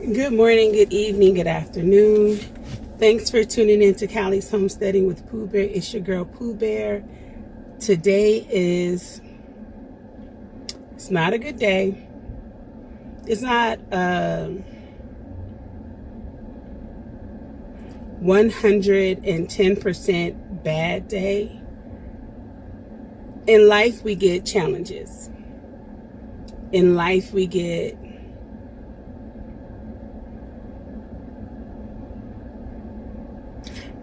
Good morning, good evening, good afternoon. Thanks for tuning in to Callie's Homesteading with Pooh Bear. It's your girl Pooh Bear. Today it's not a good day. It's not 110% bad day. In life, we get challenges. In life, we get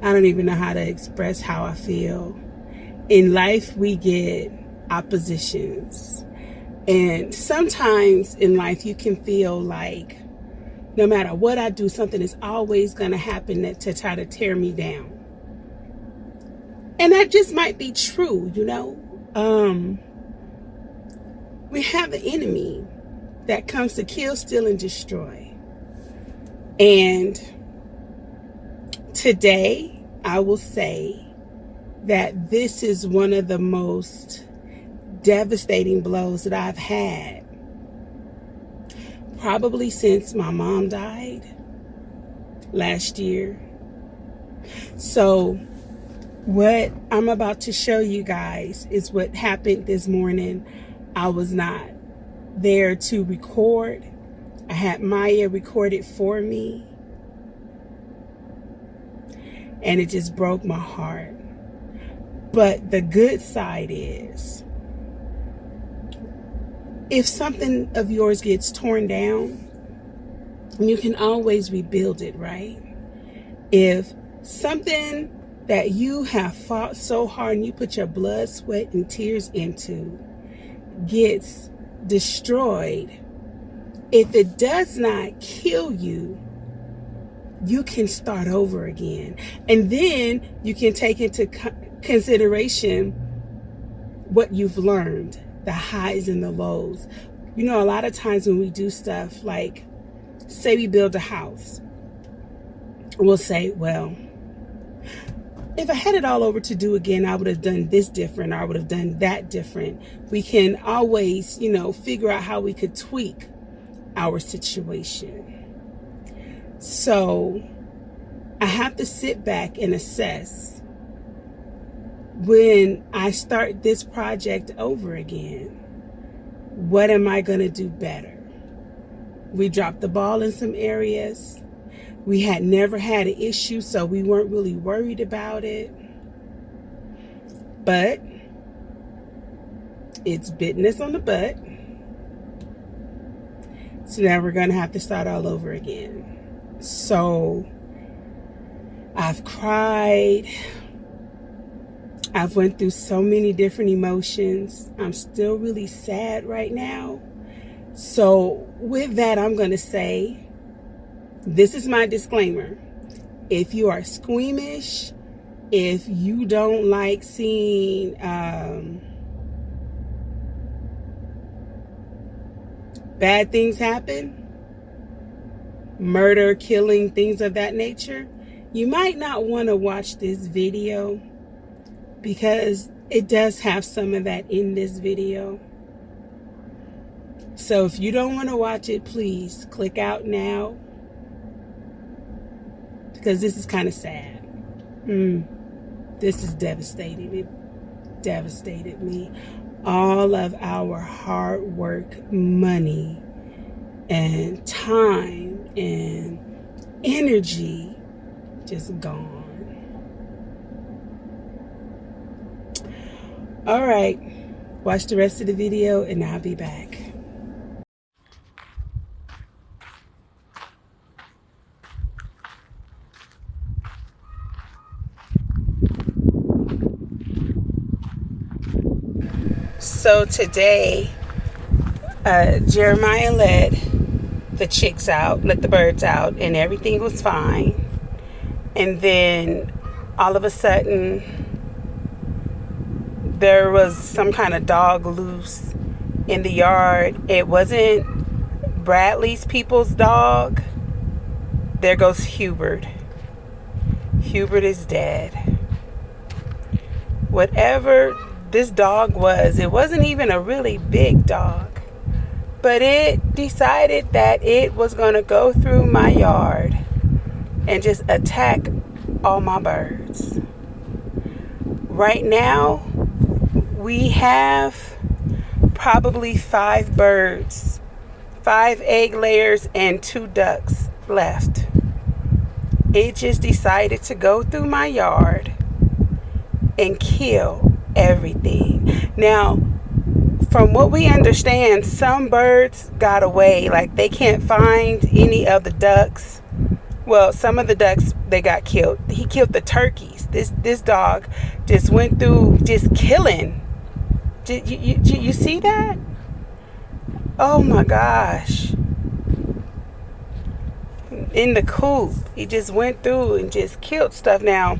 I don't even know how to express how I feel. In life, we get oppositions. And sometimes in life, you can feel like no matter what I do, something is always going to happen to try to tear me down. And that just might be true, you know. We have the enemy that comes to kill, steal, and destroy. And today, I will say that this is one of the most devastating blows that I've had, probably since my mom died last year. So what I'm about to show you guys is what happened this morning. I was not there to record. I had Maya record it for me. And it just broke my heart. But the good side is, if something of yours gets torn down, you can always rebuild it, right? If something that you have fought so hard and you put your blood, sweat, and tears into gets destroyed, if it does not kill you, you can start over again. And then you can take into consideration what you've learned, the highs and the lows. You know, a lot of times when we do stuff like, say we build a house, we'll say, well, if I had it all over to do again, I would have done this different, or I would have done that different. We can always, you know, figure out how we could tweak our situation. So I have to sit back and assess, when I start this project over again, what am I going to do better? We dropped the ball in some areas. We had never had an issue, so we weren't really worried about it. But it's bitten us on the butt. So now we're going to have to start all over again. So I've cried. I've went through so many different emotions. I'm still really sad right now. So with that, I'm going to say, this is my disclaimer. If you are squeamish, if you don't like seeing bad things happen, murder, killing, things of that nature, you might not want to watch this video, because it does have some of that in this video. So if you don't want to watch it, please click out now, because this is kind of sad. This is devastating. It devastated me. All of our hard work, money, and time and energy just gone. All right, watch the rest of the video and I'll be back. So today, Jeremiah let the chicks out, let the birds out, and everything was fine. And then all of a sudden, there was some kind of dog loose in the yard. It wasn't Bradley's people's dog. There goes Hubert. Hubert is dead. Whatever this dog was, it wasn't even a really big dog. But it decided that it was going to go through my yard and just attack all my birds. Right now, we have probably 5 birds, 5 egg layers, and 2 ducks left. It just decided to go through my yard and kill everything. Now, from what we understand, some birds got away. Like, they can't find any of the ducks. Well, some of the ducks, they got killed. He killed the turkeys. This dog just went through just killing. You see that? Oh my gosh. In the coop, he just went through and just killed stuff. Now,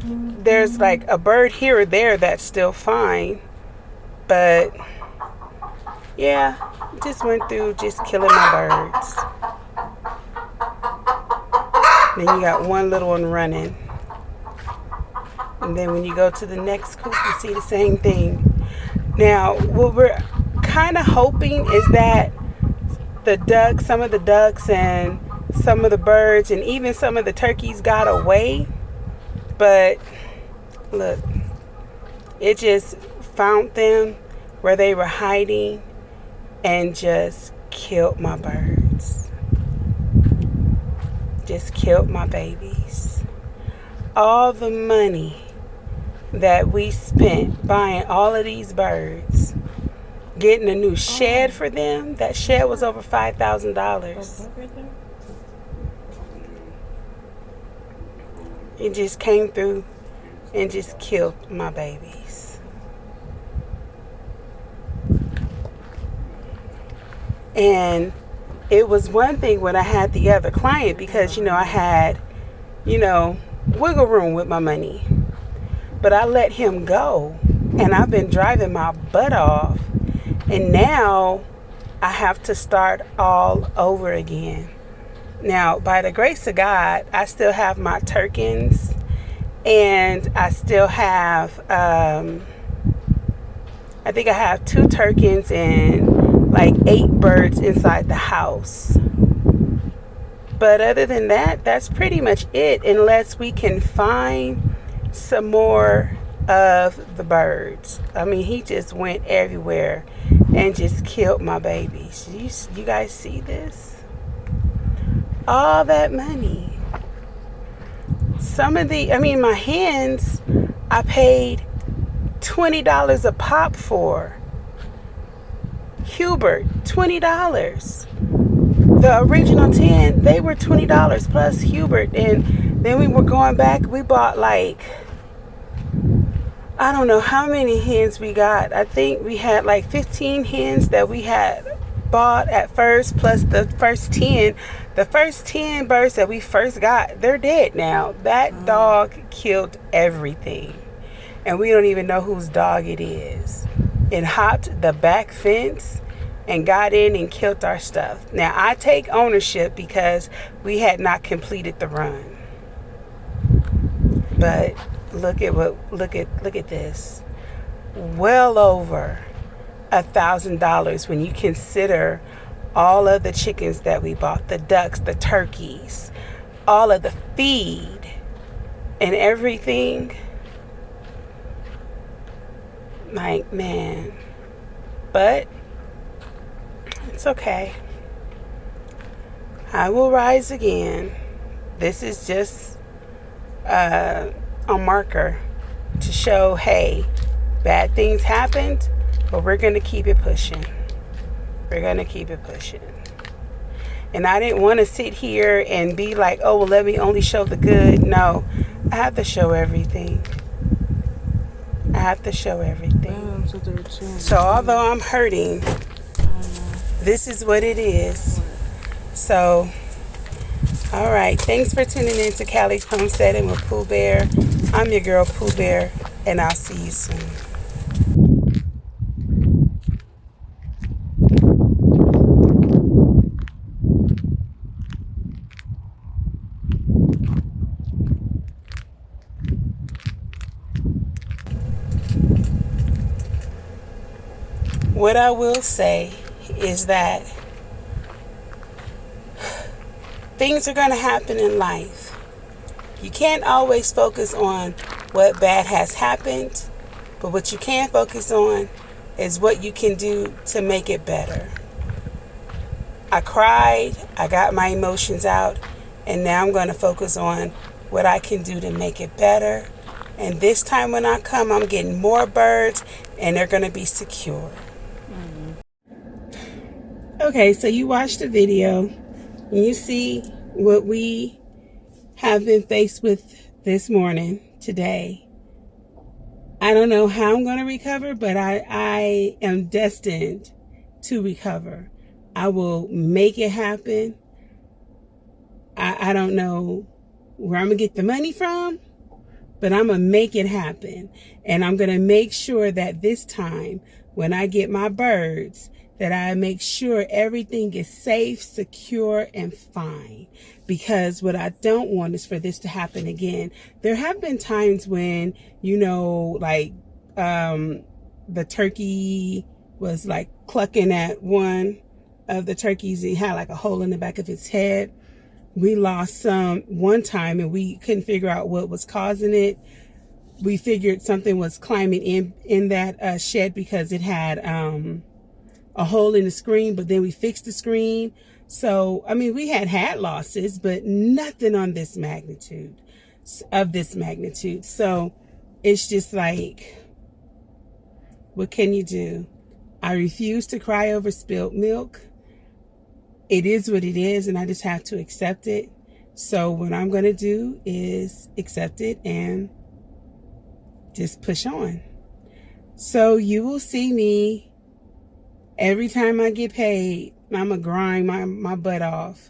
there's like a bird here or there that's still fine. But yeah, just went through just killing my birds. Then you got one little one running. And then when you go to the next coop, you see the same thing. Now, what we're kind of hoping is that some of the ducks and some of the birds and even some of the turkeys got away. But look, it just found them where they were hiding and just killed my birds. Just killed my babies. All the money that we spent buying all of these birds, getting a new shed for them, that shed was over $5,000. It just came through and just killed my babies. And it was one thing when I had the other client because, I had, wiggle room with my money. But I let him go. And I've been driving my butt off. And now I have to start all over again. Now, by the grace of God, I still have my turkeys. And I still have, I think I have 2 turkeys and like 8 birds inside the house. But other than that, that's pretty much it, unless we can find some more of the birds. I mean, he just went everywhere and just killed my babies. You guys see this? All that money. My hens, I paid $20 a pop for. Hubert, $20. The original 10, they were $20 plus Hubert. And then we were going back, we bought like, I don't know how many hens we got. I think we had like 15 hens that we had bought at first, plus the first 10. The first 10 birds that we first got, they're dead now. That dog killed everything. And we don't even know whose dog it is. It hopped the back fence and got in and killed our stuff. Now, I take ownership because we had not completed the run. But look at this. Well over $1,000 when you consider all of the chickens that we bought, the ducks, the turkeys, all of the feed and everything. Like, man. But it's okay. I will rise again. This is just a marker to show, hey, bad things happened, but we're going to keep it pushing. We're going to keep it pushing. And I didn't want to sit here and be like, oh, well, let me only show the good. No, I have to show everything. I have to show everything. So although I'm hurting, this is what it is. So, all right. Thanks for tuning in to Callie's Homesteading with Pooh Bear. I'm your girl, Pooh Bear, and I'll see you soon. What I will say, is that things are going to happen in life. You can't always focus on what bad has happened, but what you can focus on is what you can do to make it better. I cried, I got my emotions out, and now I'm going to focus on what I can do to make it better. And this time when I come, I'm getting more birds, and they're going to be secure. Okay, so you watched the video, and you see what we have been faced with this morning, today. I don't know how I'm going to recover, but I am destined to recover. I will make it happen. I don't know where I'm going to get the money from, but I'm going to make it happen. And I'm going to make sure that this time when I get my birds, that I make sure everything is safe, secure, and fine. Because what I don't want is for this to happen again. There have been times when, you know, like the turkey was like clucking at one of the turkeys. He had like a hole in the back of his head. We lost some one time and we couldn't figure out what was causing it. We figured something was climbing in that shed because it had a hole in the screen, but then we fixed the screen. So, I mean, we had losses, but nothing on this magnitude, So it's just like, what can you do? I refuse to cry over spilled milk. It is what it is, and I just have to accept it. So what I'm going to do is accept it and just push on. So you will see me every time I get paid. I'm going to grind my butt off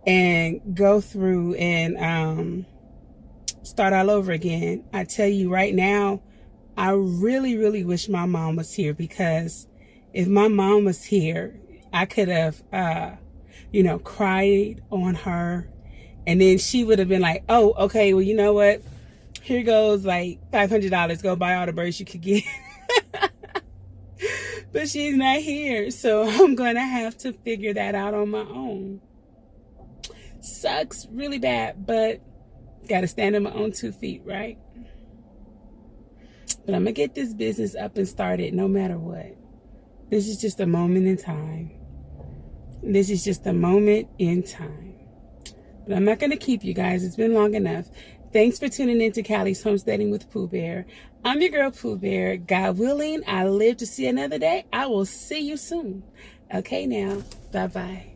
and go through and start all over again. I tell you right now, I really, really wish my mom was here, because if my mom was here, I could have, cried on her, and then she would have been like, oh, okay, well, you know what? Here goes like $500. Go buy all the birds you could get. But she's not here, so I'm going to have to figure that out on my own. Sucks really bad, but got to stand on my own 2 feet, right? But I'm going to get this business up and started no matter what. This is just a moment in time. This is just a moment in time. But I'm not going to keep you guys. It's been long enough. Thanks for tuning in to Callie's Homesteading with Pooh Bear. I'm your girl, Pooh Bear. God willing, I live to see another day. I will see you soon. Okay, now. Bye-bye.